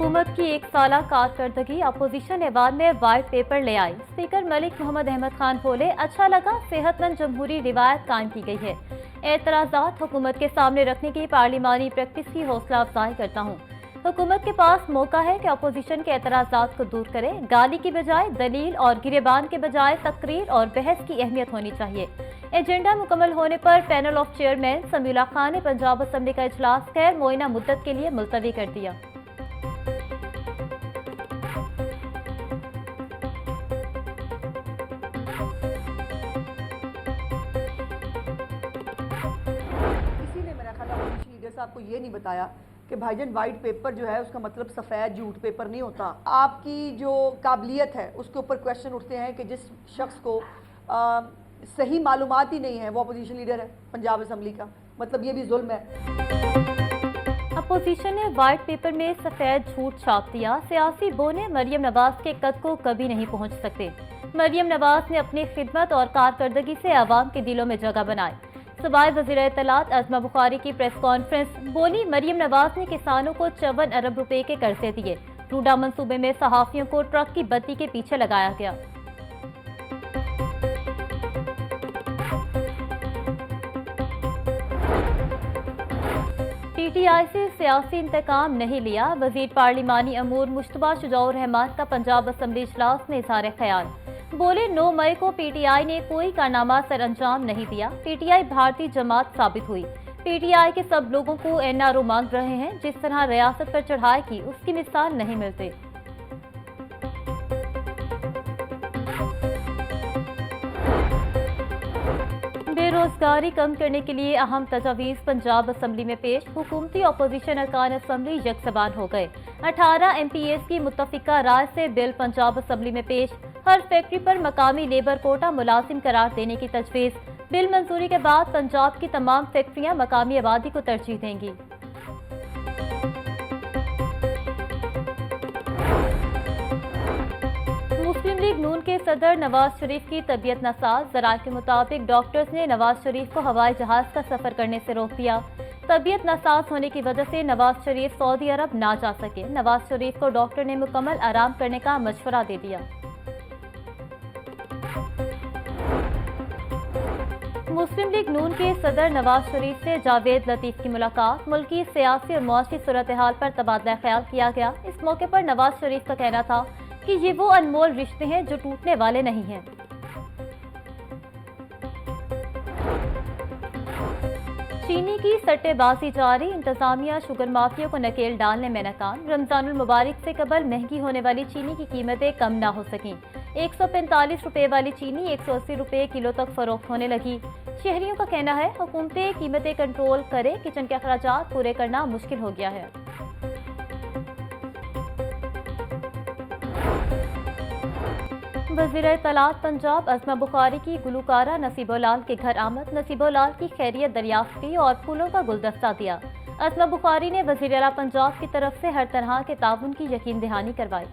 हुकूमत की एक साला कारकर्दगी अपोजिशन ऐवान में वाइट पेपर ले आई। स्पीकर मलिक मोहम्मद अहमद खान बोले, अच्छा लगा, सेहतमंद जमहूरी रिवायत कायम की गई है। एतराज़ात हुकूमत के सामने रखने की पार्लिमानी प्रैक्टिस की हौसला अफजाई करता हूँ। हुकूमत के पास मौका है कि अपोजिशन के एतराज़ात को दूर करे। गाली की बजाय दलील और गिरेबान के बजाय तकरीर और बहस की अहमियत होनी चाहिए। एजेंडा मुकम्मल होने पर panel of chairman Samiullah Khan ने पंजाब असम्बली का इजलास गैर मुअय्यना मुद्दत के लिए मुलतवी कर दिया। किसी ने मेरा ख्याल अपोजिशन लीडर साहब को ये नहीं बताया कि भाईजान वाइट पेपर जो है उसका मतलब सफ़ेद झूठ पेपर नहीं होता। आपकी जो काबिलियत है उसके ऊपर क्वेश्चन उठते हैं कि जिस शख्स को सही मालूमात ही नहीं है वो अपोजिशन लीडर है पंजाब असम्बली का, मतलब ये भी जुल्म है। अपोजिशन ने वाइट पेपर में सफेद झूठ छाप दिया। सियासी बोने मरियम नवाज के कद को कभी नहीं पहुंच सकते। मरियम नवाज ने अपनी खिदमत और कारकर्दगी से आवाम के दिलों में जगह बनाई। सूबाई वज़ीर इत्तलात अज़मा बुखारी की प्रेस कॉन्फ्रेंस बोली, मरियम नवाज ने किसानों को 54 अरब रुपए के कर्जे दिए। रूडा मंसूबे में सहाफियों को ट्रक की बत्ती के पीछे लगाया गया। पीटीआई से सियासी इंतकाम नहीं लिया। वजीर पार्लिमानी अमूर मुश्तबा शुजाउर रहमान का पंजाब असम्बली इजलास में इज़हार ख्याल। बोले, 9 मई को पीटीआई ने कोई कारनामा सर अंजाम नहीं दिया। पीटीआई भारतीय जमात साबित हुई। पीटीआई के सब लोगों को एनआरओ मांग रहे हैं। जिस तरह रियासत पर चढ़ाई की उसकी मिसाल नहीं मिलती। बेरोजगारी कम करने के लिए अहम तजावीज़ पंजाब असम्बली में पेश। हुकूमती अपोजिशन अरकान असम्बली यकसबान हो गए। 18 MPs की मुत्तफिका राय से बिल पंजाब असम्बली में पेश। हर फैक्ट्री पर मकामी लेबर कोटा मुलाजिम करार देने की तजवीज़। बिल मंजूरी के बाद पंजाब की तमाम फैक्ट्रियां मकामी आबादी को तरजीह देंगी। मुस्लिम लीग नून के सदर नवाज शरीफ की तबीयत नासाज। ज़राए के मुताबिक डॉक्टर्स ने नवाज शरीफ को हवाई जहाज का सफर करने से रोक दिया। तबीयत नासाज होने की वजह से नवाज शरीफ सऊदी अरब ना जा सके। नवाज शरीफ को डॉक्टर ने मुकम्मल आराम करने का मशवरा दे दिया। मुस्लिम लीग नून के सदर नवाज शरीफ से जावेद लतीफ की मुलाकात। मुल्की सियासी और मुआशी सूरत हाल पर तबादला ख्याल किया गया। इस मौके पर नवाज शरीफ का कहना था कि ये वो अनमोल रिश्ते हैं जो टूटने वाले नहीं हैं। चीनी की सट्टेबाजी जारी। इंतजामिया शुगर माफिया को नकेल डालने में नाकाम। रमजानुल मुबारक से कबल महंगी होने वाली चीनी की कीमतें कम ना हो सकीं। 145 रुपए वाली चीनी 180 रुपए किलो तक फरोख्त होने लगी। शहरियों का कहना है हुकूमतें कीमतें कंट्रोल करे, किचन के अखराजात पूरे करना मुश्किल हो गया है। वज़ीर इत्तलात पंजाब अज़मा बुखारी की गुलकारा नसीबोलाल के घर आमद। नसीबोलाल की खैरियत दरियाफ्त की और फूलों का गुलदस्ता दिया। अज़मा बुखारी ने वज़ीर आला पंजाब की तरफ से हर तरह के ताउन की यकीन दहानी करवाई।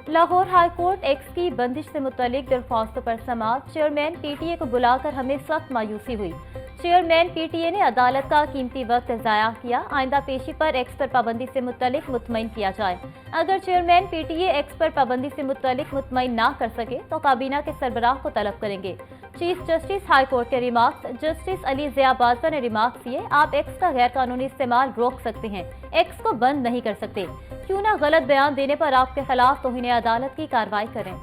लाहौर हाई कोर्ट एक्स की बंदिश से मुतल्लिक दरख्वास्तों पर समाअत। चेयरमैन पीटीए को बुलाकर हमें सख्त मायूसी हुई। चेयरमैन पीटीए ने अदालत का कीमती वक्त ज़ाया किया। आइंदा पेशी पर एक्स पर पाबंदी से मुतल्लिक मुतमईन किया जाए। अगर चेयरमैन पीटीए एक्स पर पाबंदी से मुतल्लिक मुतमईन ना कर सके तो काबीना के सरबराह को तलब करेंगे। चीफ जस्टिस हाई कोर्ट के रिमार्क्स। जस्टिस अली ज़िया बाजवा ने रिमार्क्स दिए, आप एक्स का गैर कानूनी इस्तेमाल रोक सकते हैं, एक्स को बंद नहीं कर सकते। क्यों ना गलत बयान देने पर आपके खिलाफ तौहीन अदालत की कार्रवाई करें।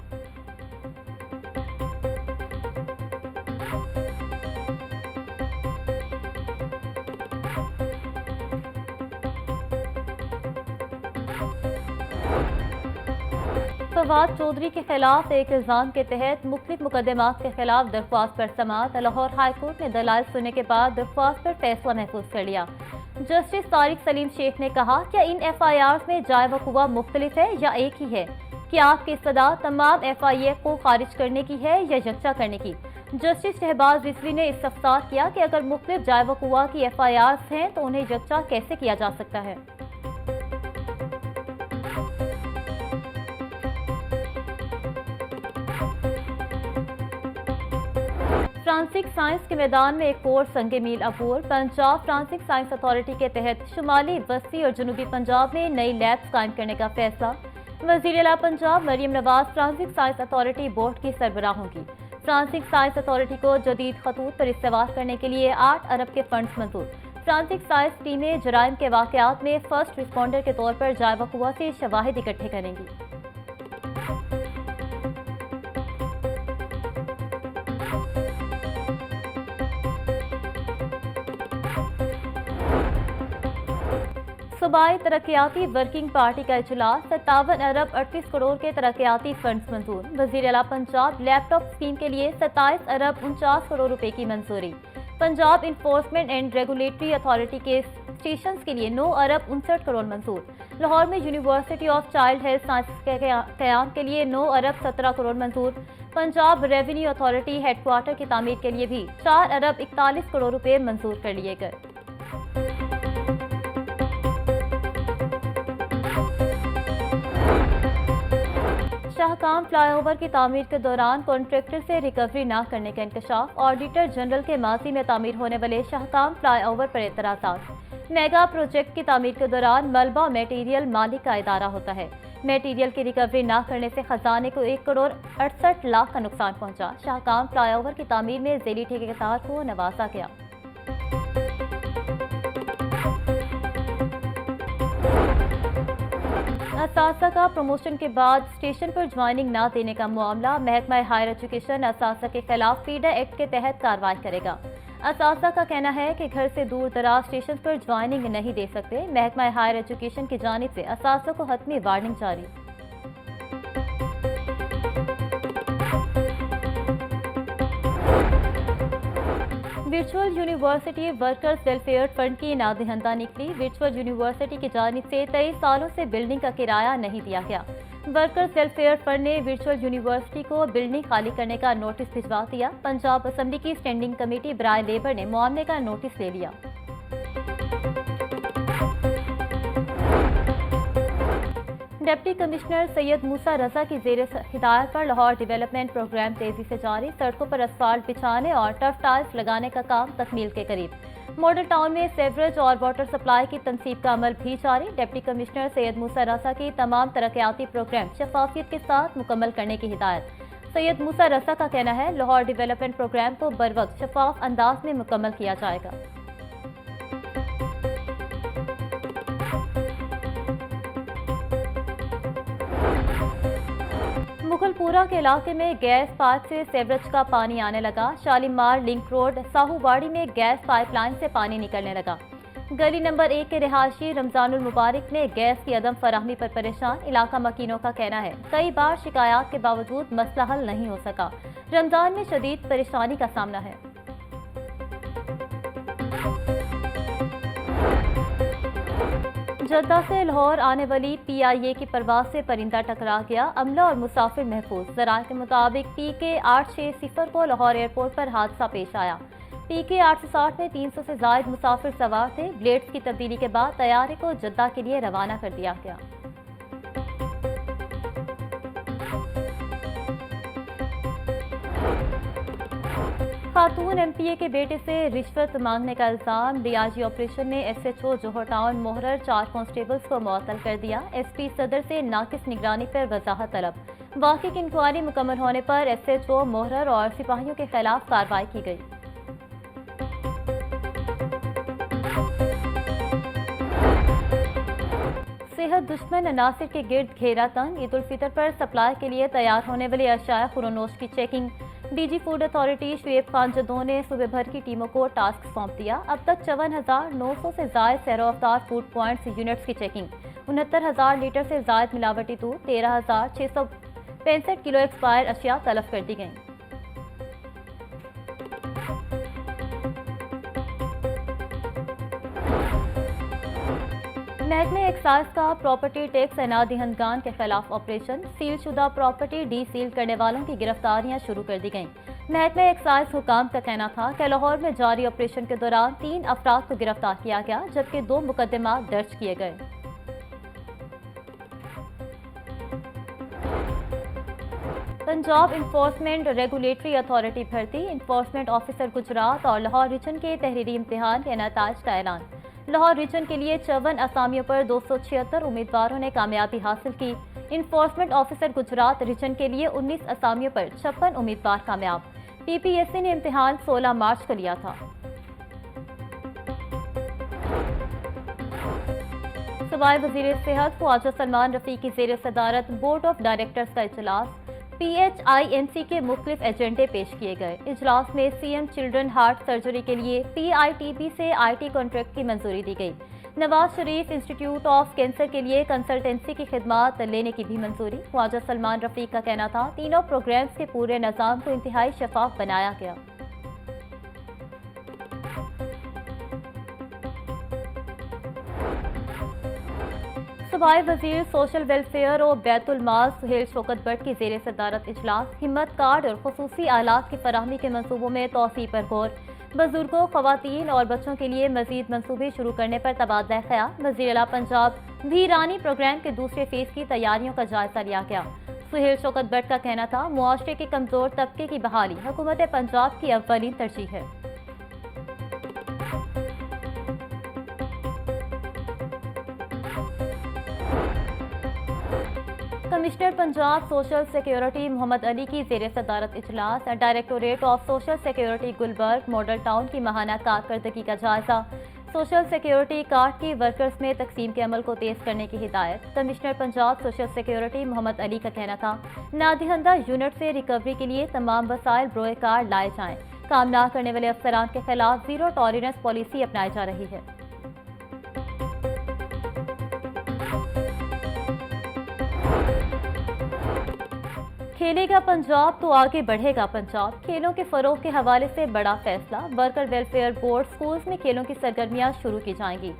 फवाद चौधरी के खिलाफ एक इल्जाम के तहत मुख्तलिफ मुकदमात के खिलाफ दरख्वास्त पर समाअत। लाहौर हाई कोर्ट ने दलाइल सुनने के बाद दरख्वास्त पर फैसला महफूज कर लिया। जस्टिस तारिक सलीम शेख ने कहा, क्या इन FIRs में जाए वकुआ मुख्तलिफ है या एक ही है? क्या आपकी इस्तदा तमाम FIA को खारिज करने की है या यकजा करने की? जस्टिस शहबाज रिजवी ने इस्तफसार किया कि अगर मुख्तलिफ जाए वकुआ की FIRs हैं तो उन्हें यकजा कैसे किया जा सकता है। फ्रांसिक साइंस के मैदान में एक और संगे मील अबूर। पंजाब फ्रांसिक साइंस अथॉरिटी के तहत शुमाली, वस्ती और जनूबी पंजाब में नई लैब्स कायम करने का फैसला। वज़ीर आला Punjab Maryam Nawaz forensic science authority board की सरबराह होंगी। फ्रांसिक साइंस अथॉरिटी को जदीद खतूत पर इस्तेमाल करने के लिए 8 अरब के फंड्स मंजूर। फ्रांसिक साइंस टीमें जराइम के वाकयात में फर्स्ट रिस्पॉन्डर के तौर पर जाए वक़ुआ से शवाहिद इकट्ठे करेंगी। सूबाई तरक्याती वर्किंग पार्टी का इजलास। 57 अरब 38 करोड़ के तरक्याती फंड्स मंजूर। वज़ीर आला पंजाब लैपटॉप स्कीम के लिए 27 अरब 49 करोड़ रुपए की मंजूरी। Punjab enforcement and regulatory authority के स्टेशन के लिए 9 अरब 59 करोड़ मंजूर। लाहौर में university of child health sciences के क़याम के लिए 9 अरब 17 करोड़ मंजूर। पंजाब रेवेन्यू अथॉरिटी हेडक्वार्टर की तामीर के लिए भी 4 अरब 41 करोड़ रुपए मंजूर कर लिए गए। शाहकाम फ्लाईओवर की तामीर के दौरान कॉन्ट्रैक्टर से रिकवरी न करने का इंकशाफ। ऑडिटर जनरल के माजी में तामीर होने वाले शाहकाम फ्लाईओवर पर एतराज़ात। मेगा प्रोजेक्ट की तामीर के दौरान मलबा मटेरियल मालिक का इदारा होता है। मटेरियल की रिकवरी न करने से खजाने को 1 करोड़ 68 लाख का नुकसान पहुंचा। शाहकाम फ्लाईओवर की तामीर में ज़ेली ठेकेदार को नवाजा गया। असासा का प्रमोशन के बाद स्टेशन पर ज्वाइनिंग न देने का मामला। महकमा हायर एजुकेशन असासा के खिलाफ फीडर एक्ट के तहत कार्रवाई करेगा। असासा का कहना है कि घर से दूर दराज स्टेशन पर ज्वाइनिंग नहीं दे सकते। महकमा हायर एजुकेशन की जानिब से असासा को हतमी वार्निंग जारी। Virtual university workers welfare fund की नादहिंदा निकली। वर्चुअल यूनिवर्सिटी की जानिब से 23 सालों से बिल्डिंग का किराया नहीं दिया गया। वर्कर्स वेलफेयर फंड ने वर्चुअल यूनिवर्सिटी को बिल्डिंग खाली करने का नोटिस भिजवा दिया। पंजाब असम्बली की स्टैंडिंग कमेटी बराए लेबर ने मामले का नोटिस ले लिया। डिप्टी कमिश्नर सैयद मूसा रजा की जेर हिदायत पर लाहौर डेवलपमेंट प्रोग्राम तेजी से जारी। सड़कों पर असफाल्ट बिछाने और टफ टाइल्स लगाने का काम तकमील के करीब। मॉडल टाउन में सेवरेज और वाटर सप्लाई की तनसीब का अमल भी जारी। डिप्टी कमिश्नर सैयद मूसा रजा की तमाम तरक्याती प्रोग्राम शफाफियत के साथ मुकम्मल करने की हिदायत। सैयद मूसा रजा का कहना है लाहौर डेवलपमेंट प्रोग्राम को बरवक्त शफाफ अंदाज में मुकम्मल किया जाएगा। मुगलपुरा के इलाके में गैस पाइप से सेवरेज का पानी आने लगा। शालीमार लिंक रोड साहूवाड़ी में गैस पाइपलाइन से पानी निकलने लगा। गली नंबर 1 के रिहायशी रमजानुल मुबारक में गैस की अदम फराहमी पर परेशान। इलाका मकीनों का कहना है कई बार शिकायत के बावजूद मसला हल नहीं हो सका। रमजान में शदीद परेशानी का सामना है। जद्दा से लाहौर आने वाली PIA की परवाज से परिंदा टकरा गया। अमला और मुसाफिर महफूज। ज़राए के मुताबिक PK 860 को लाहौर एयरपोर्ट पर हादसा पेश आया। PK 860 में 300 से ज़ायद मुसाफिर सवार थे। ब्लेड्स की तब्दीली के बाद तैयारे को जद्दा के लिए रवाना कर दिया गया। खातून MPA के बेटे से रिश्वत मांगने का इल्जाम। DIG ऑपरेशन ने SHO जोहर टाउन मोहरर 4 कांस्टेबल्स को मुअत्तल कर दिया। SP सदर से नाकिस निगरानी पर वजाहत तलब। वाक़े की इंक्वायरी मुकम्मल होने पर SHO मोहरर और सिपाहियों के खिलाफ कार्रवाई की गई। सेहत दुश्मन अनासिर के गिर्द घेरा तंग। ईद उल फितर पर सप्लाई के लिए तैयार होने वाले अशाया खुरोनोश की checking. DG food authority Shoaib Khan जदों ने सूबे भर की टीमों को टास्क सौंप दिया। अब तक 54,900 से जायद सैरो-अफ्तार फूड पॉइंट्स यूनिट्स की चेकिंग। 69,000 लीटर से जायद मिलावटी दूध, 13,665 किलो एक्सपायर अशिया तलब कर दी गई। महकमे एक्साइज का प्रॉपर्टी टैक्स अनादिहंदगान के खिलाफ ऑपरेशन। सील शुदा प्रॉपर्टी डी सील करने वालों की गिरफ्तारियां शुरू कर दी गईं। महकमे एक्साइज हुकाम का कहना था कि लाहौर में जारी ऑपरेशन के दौरान 3 अफराद को गिरफ्तार किया गया, जबकि 2 मुकदमा दर्ज किए गए। पंजाब इन्फोर्समेंट रेगुलेटरी अथॉरिटी भर्ती, इन्फोर्समेंट ऑफिसर गुजरात और लाहौर रीजन के तहरीरी इम्तिहान के इनेताज का ऐलान। लाहौर रीजन के लिए 54 असामियों पर 276 उम्मीदवारों ने कामयाबी हासिल की। इन्फोर्समेंट ऑफिसर गुजरात रीजन के लिए 19 असामियों पर 56 उम्मीदवार कामयाब। PPSC ने इम्तिहान 16 मार्च को लिया था। सूबाई वज़ीर सेहत ख्वाजा सलमान रफ़ी की ज़ेर सदारत बोर्ड ऑफ डायरेक्टर्स का इजलास। PHIMC के मुख्तलिफ एजेंडे पेश किए गए। इजलास में CM चिल्ड्रन हार्ट सर्जरी के लिए PITB से IT कॉन्ट्रैक्ट की मंजूरी दी गई। Nawaz Sharif institute of cancer के लिए कंसल्टेंसी की खिदमात लेने की भी मंजूरी। ख्वाजा सलमान रफ़ी का कहना था, तीनों प्रोग्राम्स के पूरे निज़ाम को इंतहाई शफाफ बनाया गया। सूबाई वज़ीर सोशल वेलफेयर और बैतुल माल सुहेल शौकत भट्ट की ज़ेर सदारत इजलास। हिम्मत कार्ड और खुसूसी आलात की फराहमी के मनसूबों में तोसी पर गौर। बुजुर्गों, ख़वातीन और बच्चों के लिए मजीद मनसूबे शुरू करने पर तबादला ख्याल। वज़ीर आला पंजाब वीरानी प्रोग्राम के दूसरे फेज की तैयारियों का जायजा लिया गया। सुहेल शौकत भट्ट का कहना था, मुआशरे के कमज़ोर तबके की बहाली हुकूमत पंजाब की अव्वलीन तरजीह है। Commissioner Punjab social security Mohammad Ali की ज़ेर सदारत इजलास। Directorate of social security Gulberg model town की माहाना कारकर्दगी का जायजा। सोशल सिक्योरिटी कार्ड की वर्कर्स में तकसीम के अमल को तेज़ करने की हिदायत। Commissioner Punjab social security Mohammad Ali का कहना था, नादिहंदा यूनिट से रिकवरी के लिए तमाम वसाइल ब्रोए कार्ड लाए जाएँ। काम ना करने वाले अफसरान के खिलाफ ज़ीरो टॉलरेंस पॉलिसी अपनाई जा रही है। खेलेगा पंजाब तो आगे बढ़ेगा पंजाब। खेलों के फरोग के हवाले से बड़ा फैसला। वर्कर वेलफेयर बोर्ड स्कूल्स में खेलों की सरगर्मियां शुरू की जाएंगी।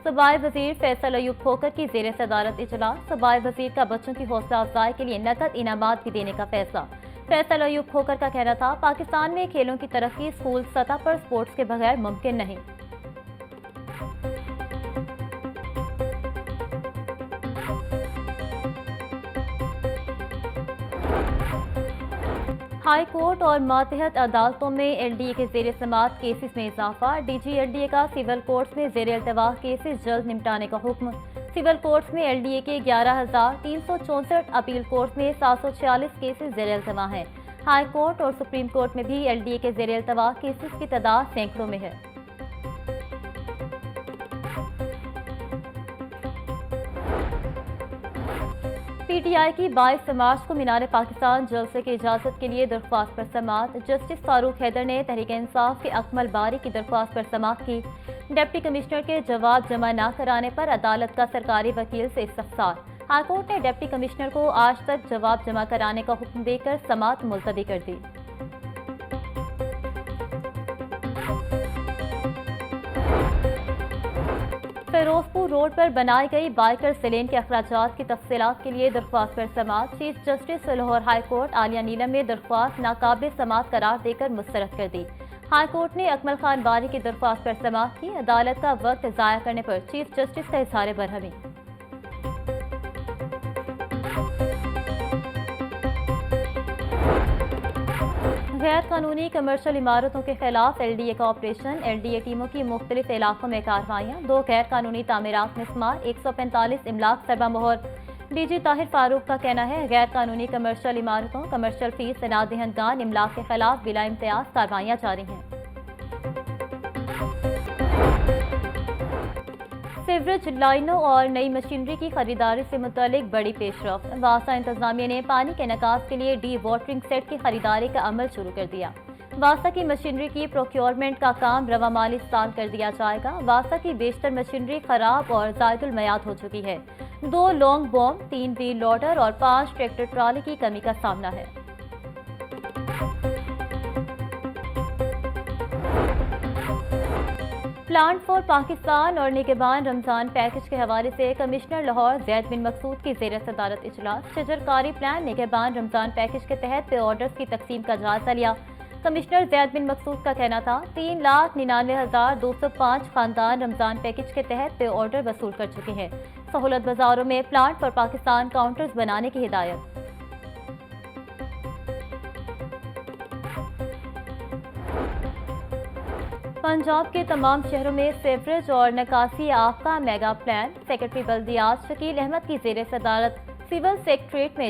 सूबाई वज़ीर फैसल अयूब खोकर की ज़ेर सदारत इजलास। सूबाई वज़ीर का बच्चों की हौसला अफजाई के लिए नकद इनामात भी देने का फैसला। फैसल अयूब खोकर का कहना था, पाकिस्तान में खेलों की तरक्की स्कूल सतह पर स्पोर्ट्स के बगैर मुमकिन नहीं। हाई कोर्ट और मातहत अदालतों में LDA के ज़ेर समात केसेस में इजाफा। DG LDA का सिविल कोर्ट्स में ज़ेर अल्तवा केसेस जल्द निपटाने का हुक्म। सिविल कोर्ट्स में LDA के 11,364, अपील कोर्ट में 746 केसेस ज़ेर अल्तवा हैं। हाई कोर्ट और सुप्रीम कोर्ट में भी LDA के ज़ेर अल्तवा केसेस की तादाद सैकड़ों में है। PTI की 22 मार्च को मीनार पाकिस्तान जलसे की इजाज़त के लिए दरख्वास्त पर समाअत। जस्टिस फारूक हैदर ने तहरीक इंसाफ के अकमल बारी की दरख्वास्त पर समाअत की। डिप्टी कमिश्नर के जवाब जमा न कराने पर अदालत का सरकारी वकील से इस्तफसार। हाईकोर्ट ने डिप्टी कमिश्नर को आज तक जवाब जमा कराने का हुक्म देकर समाअत मुलतवी कर दी। फिरोजपुर रोड पर बनाई गई बाइकर्स लेन के अखराजात की तफसीलात के लिए दरख्वास्त पर समाअत। Chief justice Lahore high court आलिया नीलम ने दरख्वास्त नाकाबिल समाअत करार देकर मुस्तरद कर दी। हाई कोर्ट ने अकमल खान बारी की दरख्वास्त पर समाअत की। अदालत का वक्त ज़ाया करने पर चीफ जस्टिस का इजहार बरहमी। गैर कानूनी कमर्शियल इमारतों के खिलाफ LDA का ऑपरेशन। LDA टीमों की मुख्तलिफ इलाकों में कार्रवाइयाँ। 2 गैर कानूनी तामीरात मिसमार, 145 इमलाक सरबा मोहर। DG ताहिर फारूक का कहना है, गैर कानूनी कमर्शियल इमारतों, कमर्शियल फीस नादहिंदगान इमलाक के खिलाफ बिला इम्तियाज कार्रवाइयाँ जारी हैं। सीवरेज लाइनों और नई मशीनरी की खरीदारी से मुतालिक बड़ी पेशरफ्त। वासा इंतजामिया ने पानी के निकास के लिए डी वाटरिंग सेट की खरीदारी का अमल शुरू कर दिया। वासा की मशीनरी की प्रोक्योरमेंट का काम रवा माली साल कर दिया जाएगा। वासा की बेशतर मशीनरी खराब और ज़ायदुल मयाद हो चुकी है। 2 लॉन्ग बॉम, 3 व्हील लोडर और 5 ट्रैक्टर ट्राली की कमी का सामना है। प्लान फॉर पाकिस्तान और निगहबान रमजान पैकेज के हवाले से कमिश्नर लाहौर जैद बिन मकसूद की ज़ेर सदारत इजलास। शजरकारी प्लान निगहबान रमजान पैकेज के तहत पे ऑर्डर्स की तकसीम का जायजा लिया। कमिश्नर जैद बिन मकसूद का कहना था, 3,99,205 खानदान रमजान पैकेज के तहत पे ऑर्डर वसूल कर चुके हैं। सहूलत बाजारों में प्लान फॉर पाकिस्तान काउंटर्स बनाने की हिदायत। पंजाब के तमाम शहरों में सीवरेज और निकासी आफ का मेगा प्लान। सेक्रेटरी बल्दियात शकील अहमद की जेर सदारत सिविल सेक्रेटरीट में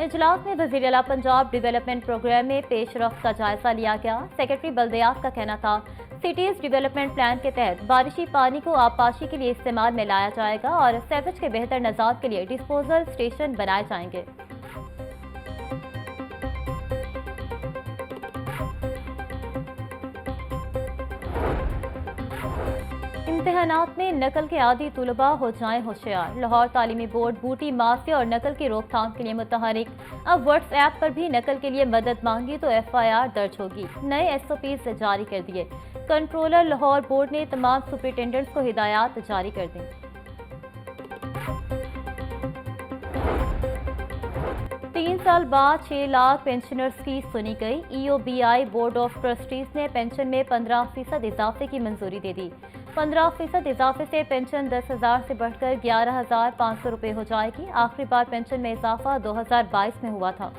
इजलास में वज़ीर आला पंजाब डेवलपमेंट प्रोग्राम में पेशरफ्त का जायजा लिया गया। सेक्रेटरी बल्दियात का कहना था, सिटीज डेवलपमेंट प्लान के तहत बारिशी पानी को आबपाशी के लिए इस्तेमाल में लाया जाएगा और सीवेज के बेहतर निजात के लिए डिस्पोजल स्टेशन बनाए जाएंगे। इम्तिहानात में नकल के आदी तुलबा हो जाएं होशियार। लाहौर तालीमी बोर्ड बूटी माफिया और नकल की रोकथाम के लिए मुतहरिक। अब व्हाट्सएप पर भी नकल के लिए मदद मांगी तो FIR दर्ज होगी। नए SOPs जारी कर दिए। कंट्रोलर लाहौर बोर्ड ने तमाम सुपरिटेंडेंट्स को हिदायत जारी कर दी। 3 साल बाद 6 लाख पेंशनर्स की सुनी गई। EOBI बोर्ड ऑफ ट्रस्टीज ने पेंशन में 15% इजाफे की मंजूरी दे दी। 15% इजाफे से पेंशन 10,000 से बढ़कर 11,500 रुपये हो जाएगी। आखिरी बार पेंशन में इजाफा 2022 में हुआ था।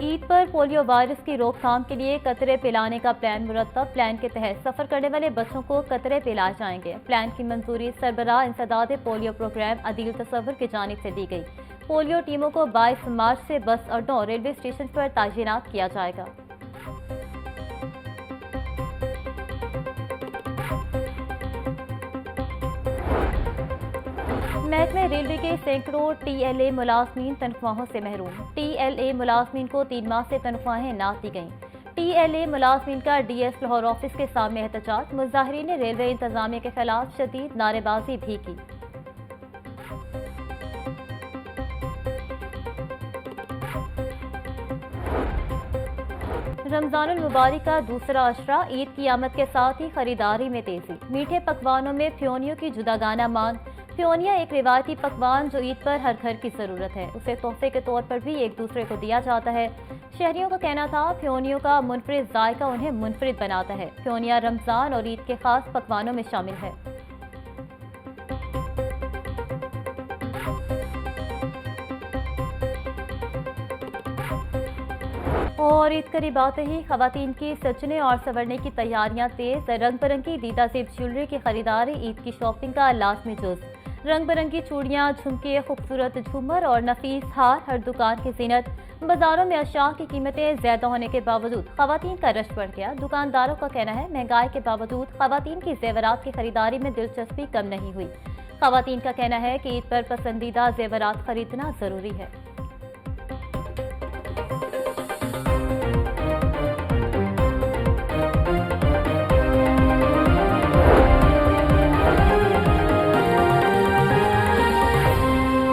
ईद पर पोलियो वायरस की रोकथाम के लिए कतरे पिलाने का प्लान मुरतब। प्लान के तहत सफर करने वाले बच्चों को कतरे पिलाए जाएंगे। प्लान की मंजूरी सरबराह इंसदाद पोलियो प्रोग्राम अदील तसव्वुर की जानिब से दी गई। पोलियो टीमों को 22 मार्च से बस अड्डों और रेलवे स्टेशन पर तैनात किया जाएगा। महकमे रेलवे के सैकड़ों TLA मुलाजमीन तनख्वाहों से महरूम। TLA मुलाजमीन को 3 माह से तनख्वाहें ना दी गईं। TLA मुलाजमीन का DS लाहौर ऑफिस के सामने एहतजाज। मुजाहिरीन ने रेलवे इंतजामिया के खिलाफ शदीद नारेबाजी भी की। रमजानुल मुबारक का दूसरा अशरा। ईद की आमद के साथ ही खरीदारी में तेजी। मीठे पकवानों में फ्योनियों की जुदागाना मांग। फ्योनिया एक रिवायती पकवान जो ईद पर हर घर की ज़रूरत है। उसे तोहफे के तौर पर भी एक दूसरे को दिया जाता है। शहरियों का कहना था, फ्योनियों का मुनफरिद जायका उन्हें मुनफरिद बनाता है। फ्योनिया रमज़ान और ईद के खास पकवानों में शामिल है। और ईद करीब आते ही खवातीन की सजने और संवरने की तैयारियां तेज। रंग बिरंगी दीदा जेब ज्वेलरी की खरीदारी ईद की शॉपिंग का लाजमी जुज़। रंग बिरंगी चूड़ियां, झुमके, खूबसूरत झूमर और नफीस हार हर दुकान की जीनत। बाजारों में अशिया की कीमतें ज्यादा होने के बावजूद खवातीन का रश बढ़ गया। दुकानदारों का कहना है, महंगाई के बावजूद खवातीन की जेवरात की खरीदारी में दिलचस्पी कम नहीं हुई। खवातीन का कहना है कि ईद पर पसंदीदा जेवरात खरीदना जरूरी है।